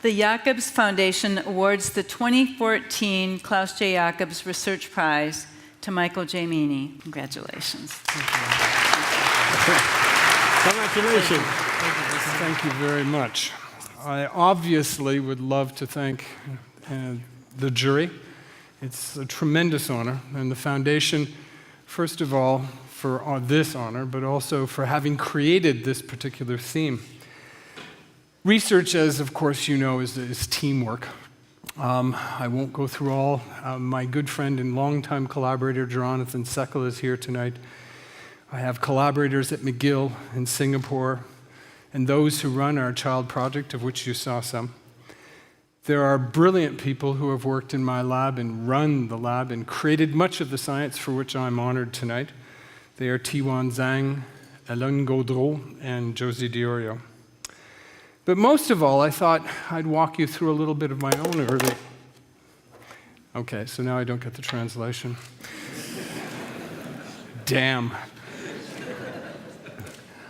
The Jacobs Foundation awards the 2014 Klaus J. Jacobs Research Prize to Michael J. Meaney. Congratulations. Congratulations. Thank you very much. I obviously would love to thank the jury. It's a tremendous honor, and the foundation, first of all, for this honor, but also for having created this particular theme. Research, as of course you know, is teamwork. I won't go through all. My good friend and longtime collaborator, Jonathan Seckel, is here tonight. I have collaborators at McGill in Singapore, and those who run our child project, of which you saw some. There are brilliant people who have worked in my lab and run the lab and created much of the science for which I'm honored tonight. They are Tiwan Zhang, Hélène Gaudreau, and Josie Diorio. But most of all, I thought I'd walk you through a little bit of my own early... Okay, so now I don't get the translation. Damn.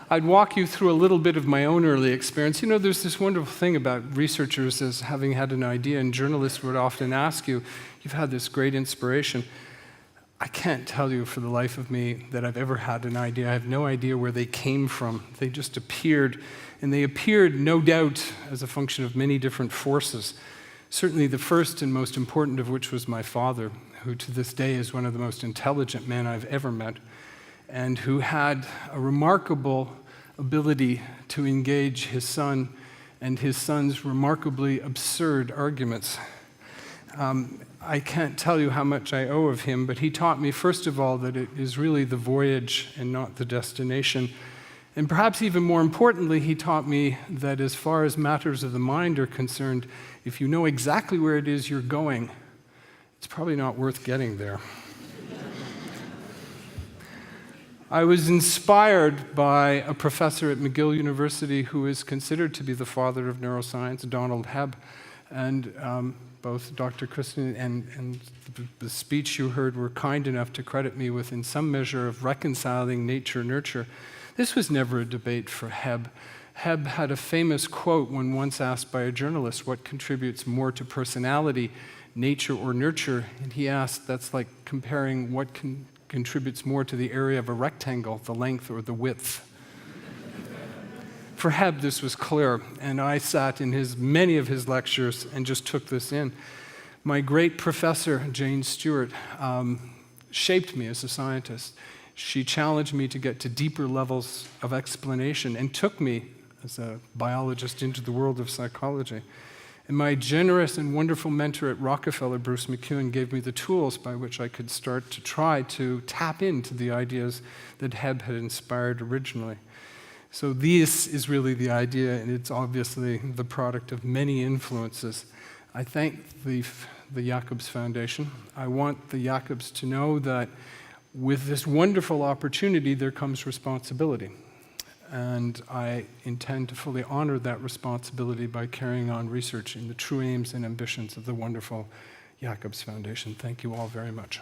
I'd walk you through a little bit of my own early experience. You know, there's this wonderful thing about researchers as having had an idea, and journalists would often ask you, you've had this great inspiration. I can't tell you for the life of me that I've ever had an idea. I have no idea where they came from. They just appeared, and they appeared, no doubt, as a function of many different forces. Certainly the first and most important of which was my father, who to this day is one of the most intelligent men I've ever met, and who had a remarkable ability to engage his son and his son's remarkably absurd arguments. I can't tell you how much I owe of him, but he taught me, first of all, that it is really the voyage and not the destination. And perhaps even more importantly, he taught me that as far as matters of the mind are concerned, if you know exactly where it is you're going, it's probably not worth getting there. I was inspired by a professor at McGill University who is considered to be the father of neuroscience, Donald Hebb, and both Dr. Kristen and the speech you heard were kind enough to credit me with, in some measure, of reconciling nature-nurture. This was never a debate for Hebb. Hebb had a famous quote when once asked by a journalist what contributes more to personality, nature or nurture, and he asked, that's like comparing what contributes more to the area of a rectangle, the length or the width. For Hebb, this was clear, and I sat in many of his lectures and just took this in. My great professor, Jane Stewart, shaped me as a scientist. She challenged me to get to deeper levels of explanation and took me, as a biologist, into the world of psychology. And my generous and wonderful mentor at Rockefeller, Bruce McEwen, gave me the tools by which I could start to try to tap into the ideas that Hebb had inspired originally. So this is really the idea, and it's obviously the product of many influences. I thank the Jacobs Foundation. I want the Jacobs to know that with this wonderful opportunity, there comes responsibility. And I intend to fully honor that responsibility by carrying on research in the true aims and ambitions of the wonderful Jacobs Foundation. Thank you all very much.